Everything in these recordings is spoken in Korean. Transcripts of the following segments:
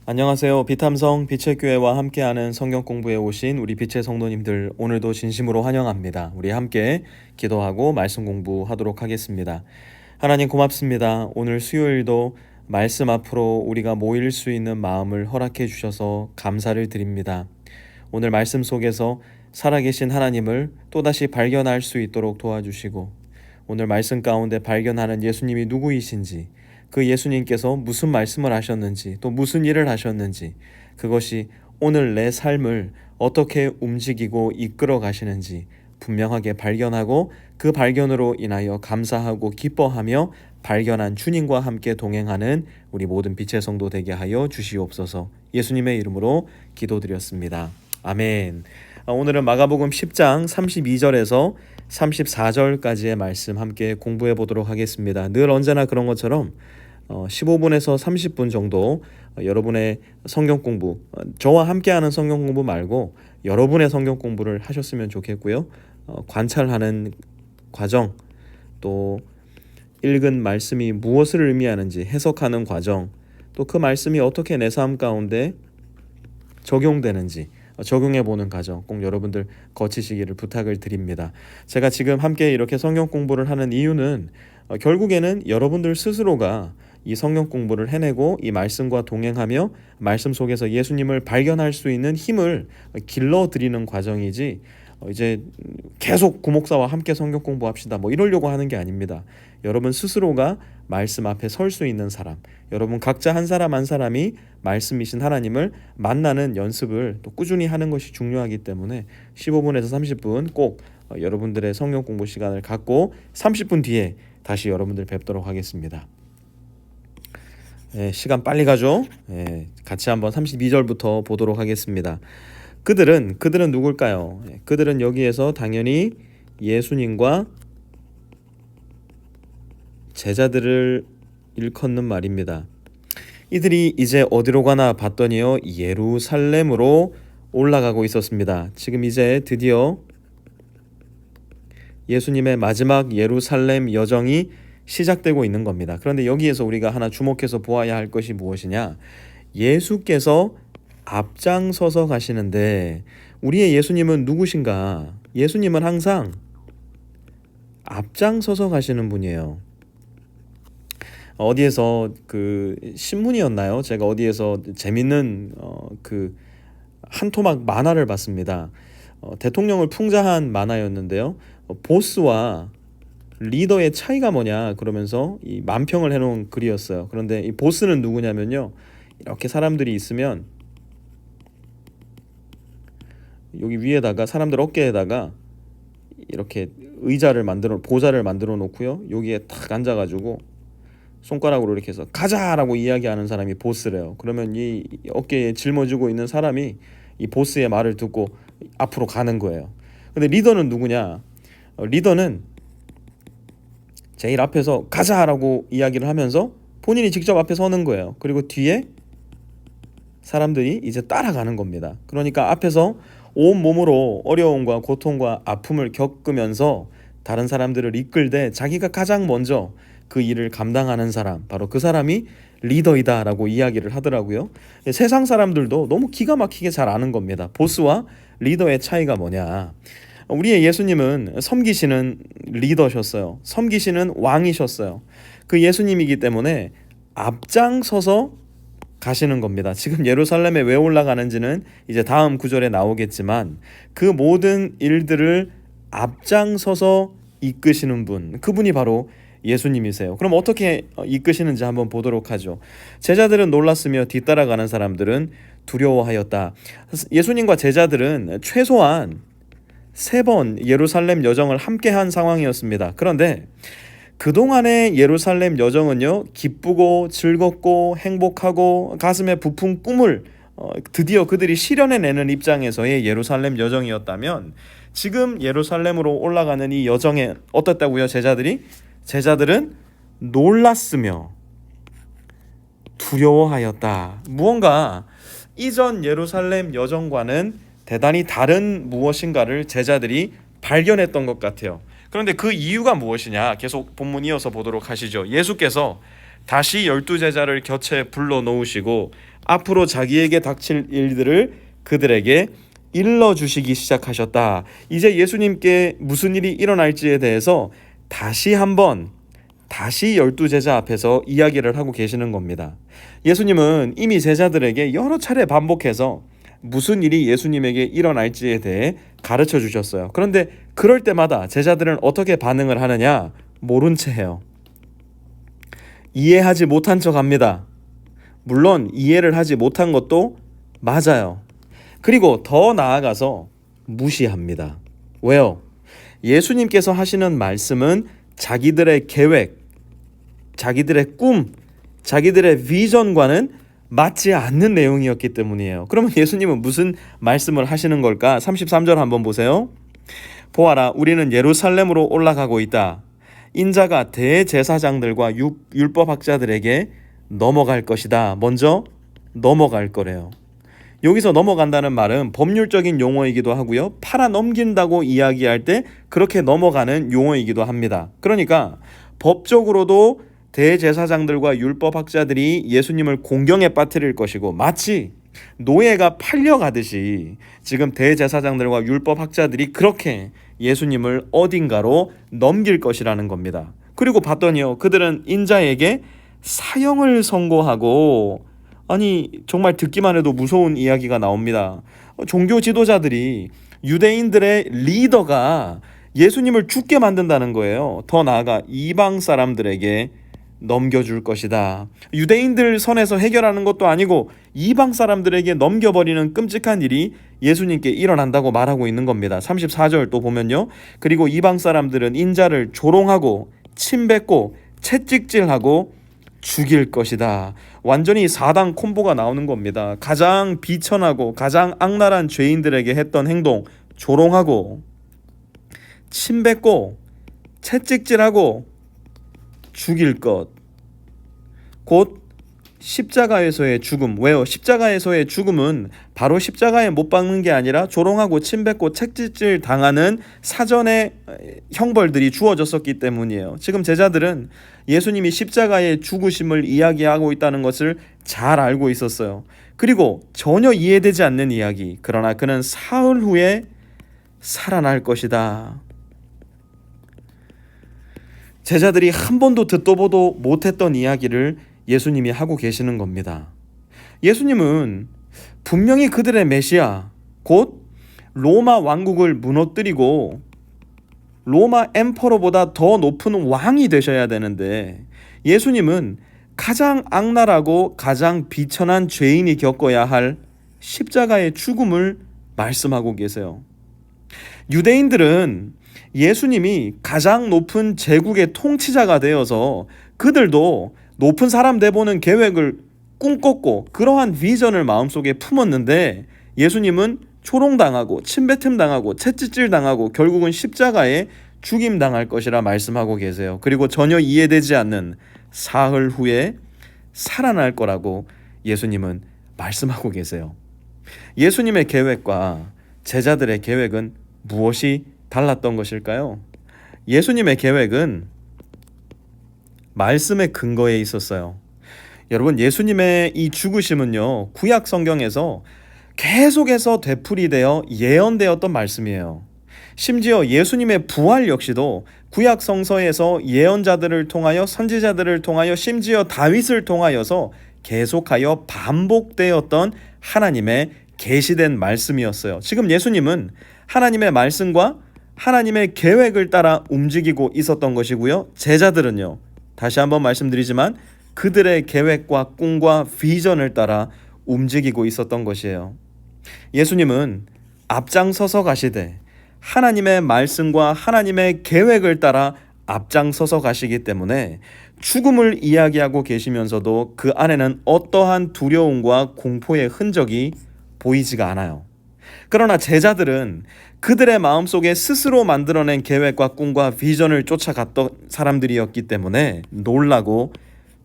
안녕하세요. 비탐성 빛의 교회와 함께하는 성경 공부에 오신 우리 빛의 성도님들, 오늘도 진심으로 환영합니다. 우리 함께 기도하고 말씀 공부하도록 하겠습니다. 하나님 고맙습니다. 오늘 수요일도 말씀 앞으로 우리가 모일 수 있는 마음을 허락해 주셔서 감사를 드립니다. 오늘 말씀 속에서 살아계신 하나님을 또다시 발견할 수 있도록 도와주시고, 오늘 말씀 가운데 발견하는 예수님이 누구이신지, 그 예수님께서 무슨 말씀을 하셨는지, 또 무슨 일을 하셨는지, 그것이 오늘 내 삶을 어떻게 움직이고 이끌어 가시는지 분명하게 발견하고, 그 발견으로 인하여 감사하고 기뻐하며 발견한 주님과 함께 동행하는 우리 모든 빛의 성도 되게 하여 주시옵소서. 예수님의 이름으로 기도드렸습니다. 아멘. 오늘은 마가복음 10장 32절에서 34절까지의 말씀 함께 공부해 보도록 하겠습니다. 늘 언제나 그런 것처럼 15분에서 30분 정도 여러분의 성경 공부, 저와 함께하는 성경 공부 말고 여러분의 성경 공부를 하셨으면 좋겠고요. 관찰하는 과정, 또 읽은 말씀이 무엇을 의미하는지 해석하는 과정, 또 그 말씀이 어떻게 내 삶 가운데 적용되는지 적용해보는 과정 꼭 여러분들 거치시기를 부탁을 드립니다. 제가 지금 함께 이렇게 성경 공부를 하는 이유는 결국에는 여러분들 스스로가 이 성경 공부를 해내고 이 말씀과 동행하며 말씀 속에서 예수님을 발견할 수 있는 힘을 길러드리는 과정이지, 이제 계속 구목사와 함께 성경 공부합시다 이러려고 하는 게 아닙니다. 여러분 스스로가 말씀 앞에 설 수 있는 사람, 여러분 각자 한 사람 한 사람이 말씀이신 하나님을 만나는 연습을 또 꾸준히 하는 것이 중요하기 때문에 15분에서 30분 꼭 여러분들의 성경 공부 시간을 갖고 30분 뒤에 다시 여러분들 뵙도록 하겠습니다. 시간 빨리 가죠. 같이 한번 32절부터 보도록 하겠습니다. 그들은 누굴까요? 그들은 여기에서 당연히 예수님과 제자들을 일컫는 말입니다. 이들이 이제 어디로 가나 봤더니요, 예루살렘으로 올라가고 있었습니다. 지금 이제 드디어 예수님의 마지막 예루살렘 여정이 시작되고 있는 겁니다. 그런데 여기에서 우리가 하나 주목해서 보아야 할 것이 무엇이냐? 예수께서 앞장서서 가시는데, 우리의 예수님은 누구신가? 예수님은 항상 앞장서서 가시는 분이에요. 어디에서 그 신문이었나요? 제가 어디에서 재밌는 그 한 토막 만화를 봤습니다. 대통령을 풍자한 만화였는데요. 보스와 리더의 차이가 뭐냐 그러면서 이 만평을 해놓은 글이었어요. 그런데 이 보스는 누구냐면요, 이렇게 사람들이 있으면 여기 위에다가 사람들 어깨에다가 이렇게 보자를 만들어 놓고요, 여기에 딱 앉아가지고 손가락으로 이렇게 해서 가자라고 이야기하는 사람이 보스래요. 그러면 이 어깨에 짊어지고 있는 사람이 이 보스의 말을 듣고 앞으로 가는 거예요. 근데 리더는 누구냐? 리더는 제일 앞에서 가자라고 이야기를 하면서 본인이 직접 앞에 서는 거예요. 그리고 뒤에 사람들이 이제 따라가는 겁니다. 그러니까 앞에서 온 몸으로 어려움과 고통과 아픔을 겪으면서 다른 사람들을 이끌되 자기가 가장 먼저 그 일을 감당하는 사람, 바로 그 사람이 리더이다라고 이야기를 하더라고요. 세상 사람들도 너무 기가 막히게 잘 아는 겁니다. 보스와 리더의 차이가 뭐냐? 우리의 예수님은 섬기시는 리더셨어요. 섬기시는 왕이셨어요. 그 예수님이기 때문에 앞장서서 가시는 겁니다. 지금 예루살렘에 왜 올라가는지는 이제 다음 구절에 나오겠지만, 그 모든 일들을 앞장서서 이끄시는 분, 그분이 바로 예수님이세요. 그럼 어떻게 이끄시는지 한번 보도록 하죠. 제자들은 놀랐으며 뒤따라가는 사람들은 두려워하였다. 예수님과 제자들은 최소한 3번 예루살렘 여정을 함께한 상황이었습니다. 그런데 그동안의 예루살렘 여정은요, 기쁘고 즐겁고 행복하고 가슴에 부푼 꿈을 드디어 그들이 실현해내는 입장에서의 예루살렘 여정이었다면, 지금 예루살렘으로 올라가는 이 여정에 어떻다고요? 제자들은 놀랐으며 두려워하였다. 무언가 이전 예루살렘 여정과는 대단히 다른 무엇인가를 제자들이 발견했던 것 같아요. 그런데 그 이유가 무엇이냐? 계속 본문 이어서 보도록 하시죠. 예수께서 다시 12제자를 곁에 불러 놓으시고 앞으로 자기에게 닥칠 일들을 그들에게 일러주시기 시작하셨다. 이제 예수님께 무슨 일이 일어날지에 대해서 다시 12 제자 앞에서 이야기를 하고 계시는 겁니다. 예수님은 이미 제자들에게 여러 차례 반복해서 무슨 일이 예수님에게 일어날지에 대해 가르쳐 주셨어요. 그런데 그럴 때마다 제자들은 어떻게 반응을 하느냐? 모른 채 해요. 이해하지 못한 척 합니다. 물론 이해를 하지 못한 것도 맞아요. 그리고 더 나아가서 무시합니다. 왜요? 예수님께서 하시는 말씀은 자기들의 계획, 자기들의 꿈, 자기들의 비전과는 맞지 않는 내용이었기 때문이에요. 그러면 예수님은 무슨 말씀을 하시는 걸까? 33절 한번 보세요. 보아라, 우리는 예루살렘으로 올라가고 있다. 인자가 대제사장들과 율법학자들에게 넘어갈 것이다. 먼저 넘어갈 거래요. 여기서 넘어간다는 말은 법률적인 용어이기도 하고요. 팔아넘긴다고 이야기할 때 그렇게 넘어가는 용어이기도 합니다. 그러니까 법적으로도 대제사장들과 율법학자들이 예수님을 공경에 빠뜨릴 것이고, 마치 노예가 팔려가듯이 지금 대제사장들과 율법학자들이 그렇게 예수님을 어딘가로 넘길 것이라는 겁니다. 그리고 봤더니요, 그들은 인자에게 사형을 선고하고, 아니 정말 듣기만 해도 무서운 이야기가 나옵니다. 종교 지도자들이 유대인들의 리더가 예수님을 죽게 만든다는 거예요. 더 나아가 이방 사람들에게 넘겨줄 것이다. 유대인들 선에서 해결하는 것도 아니고 이방 사람들에게 넘겨버리는 끔찍한 일이 예수님께 일어난다고 말하고 있는 겁니다. 34절 또 보면요, 그리고 이방 사람들은 인자를 조롱하고 침뱉고 채찍질하고 죽일 것이다. 완전히 사당 콤보가 나오는 겁니다. 가장 비천하고 가장 악랄한 죄인들에게 했던 행동, 조롱하고 침뱉고 채찍질하고 죽일 것, 곧 십자가에서의 죽음. 왜요? 십자가에서의 죽음은 바로 십자가에 못 박는 게 아니라 조롱하고 침뱉고 채찍질 당하는 사전의 형벌들이 주어졌었기 때문이에요. 지금 제자들은 예수님이 십자가의 죽으심을 이야기하고 있다는 것을 잘 알고 있었어요. 그리고 전혀 이해되지 않는 이야기, 그러나 그는 사흘 후에 살아날 것이다. 제자들이 한 번도 듣도 보도 못했던 이야기를 예수님이 하고 계시는 겁니다. 예수님은 분명히 그들의 메시아, 곧 로마 왕국을 무너뜨리고 로마 엠퍼러보다 더 높은 왕이 되셔야 되는데, 예수님은 가장 악랄하고 가장 비천한 죄인이 겪어야 할 십자가의 죽음을 말씀하고 계세요. 유대인들은 예수님이 가장 높은 제국의 통치자가 되어서 그들도 높은 사람 돼보는 계획을 꿈꿨고 그러한 비전을 마음속에 품었는데, 예수님은 초롱당하고 침뱉음 당하고 채찍질 당하고 결국은 십자가에 죽임 당할 것이라 말씀하고 계세요. 그리고 전혀 이해되지 않는 사흘 후에 살아날 거라고 예수님은 말씀하고 계세요. 예수님의 계획과 제자들의 계획은 무엇이 달랐던 것일까요? 예수님의 계획은 말씀의 근거에 있었어요. 여러분, 예수님의 이 죽으심은요, 구약 성경에서 계속해서 되풀이되어 예언되었던 말씀이에요. 심지어 예수님의 부활 역시도 구약 성서에서 예언자들을 통하여, 선지자들을 통하여, 심지어 다윗을 통하여서 계속하여 반복되었던 하나님의 계시된 말씀이었어요. 지금 예수님은 하나님의 말씀과 하나님의 계획을 따라 움직이고 있었던 것이고요, 제자들은요, 다시 한번 말씀드리지만 그들의 계획과 꿈과 비전을 따라 움직이고 있었던 것이에요. 예수님은 앞장서서 가시되 하나님의 말씀과 하나님의 계획을 따라 앞장서서 가시기 때문에 죽음을 이야기하고 계시면서도 그 안에는 어떠한 두려움과 공포의 흔적이 보이지가 않아요. 그러나 제자들은 그들의 마음속에 스스로 만들어낸 계획과 꿈과 비전을 쫓아갔던 사람들이었기 때문에 놀라고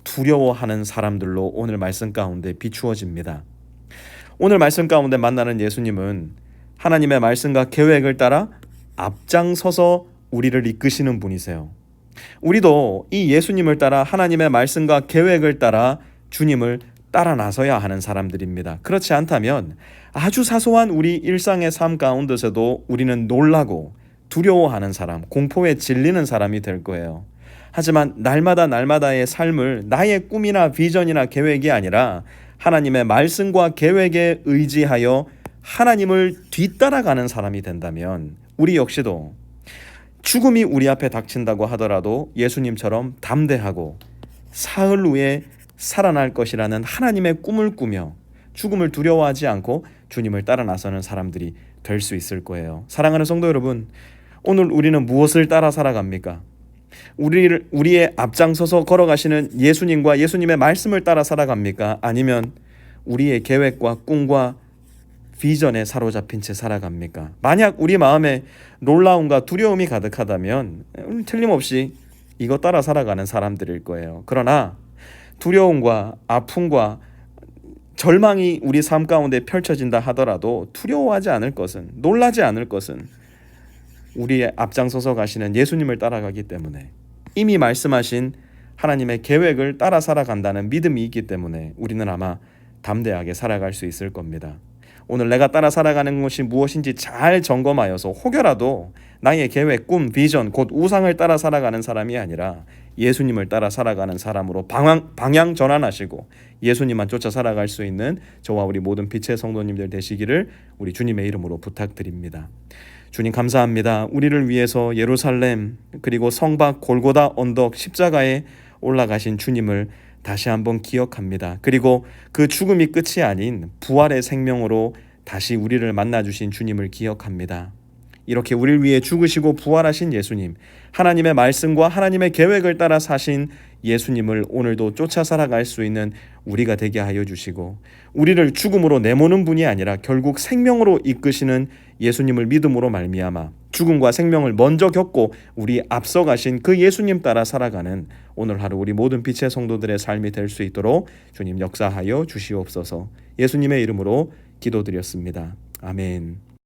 두려워하는 사람들로 오늘 말씀 가운데 비추어집니다. 오늘 말씀 가운데 만나는 예수님은 하나님의 말씀과 계획을 따라 앞장서서 우리를 이끄시는 분이세요. 우리도 이 예수님을 따라 하나님의 말씀과 계획을 따라 주님을 따라 나서야 하는 사람들입니다. 그렇지 않다면 아주 사소한 우리 일상의 삶 가운데서도 우리는 놀라고 두려워하는 사람, 공포에 질리는 사람이 될 거예요. 하지만 날마다의 삶을 나의 꿈이나 비전이나 계획이 아니라 하나님의 말씀과 계획에 의지하여 하나님을 뒤따라가는 사람이 된다면 우리 역시도 죽음이 우리 앞에 닥친다고 하더라도 예수님처럼 담대하고 사흘 후에 살아날 것이라는 하나님의 꿈을 꾸며 죽음을 두려워하지 않고 주님을 따라 나서는 사람들이 될 수 있을 거예요. 사랑하는 성도 여러분, 오늘 우리는 무엇을 따라 살아갑니까? 우리의 앞장서서 걸어가시는 예수님과 예수님의 말씀을 따라 살아갑니까? 아니면 우리의 계획과 꿈과 비전에 사로잡힌 채 살아갑니까? 만약 우리 마음에 놀라움과 두려움이 가득하다면 틀림없이 이거 따라 살아가는 사람들일 거예요. 그러나 두려움과 아픔과 절망이 우리 삶 가운데 펼쳐진다 하더라도 두려워하지 않을 것은, 놀라지 않을 것은 우리의 앞장서서 가시는 예수님을 따라가기 때문에, 이미 말씀하신 하나님의 계획을 따라 살아간다는 믿음이 있기 때문에 우리는 아마 담대하게 살아갈 수 있을 겁니다. 오늘 내가 따라 살아가는 것이 무엇인지 잘 점검하여서 혹여라도 나의 계획, 꿈, 비전, 곧 우상을 따라 살아가는 사람이 아니라 예수님을 따라 살아가는 사람으로 방향 전환하시고 예수님만 쫓아 살아갈 수 있는 저와 우리 모든 빛의 성도님들 되시기를 우리 주님의 이름으로 부탁드립니다. 주님 감사합니다. 우리를 위해서 예루살렘 그리고 성박 골고다 언덕 십자가에 올라가신 주님을 다시 한번 기억합니다. 그리고 그 죽음이 끝이 아닌 부활의 생명으로 다시 우리를 만나주신 주님을 기억합니다. 이렇게 우리를 위해 죽으시고 부활하신 예수님, 하나님의 말씀과 하나님의 계획을 따라 사신 예수님을 오늘도 쫓아 살아갈 수 있는 우리가 되게 하여 주시고, 우리를 죽음으로 내모는 분이 아니라 결국 생명으로 이끄시는 예수님을 믿음으로 말미암아 죽음과 생명을 먼저 겪고 우리 앞서가신 그 예수님 따라 살아가는 오늘 하루 우리 모든 빛의 성도들의 삶이 될 수 있도록 주님 역사하여 주시옵소서. 예수님의 이름으로 기도드렸습니다. 아멘.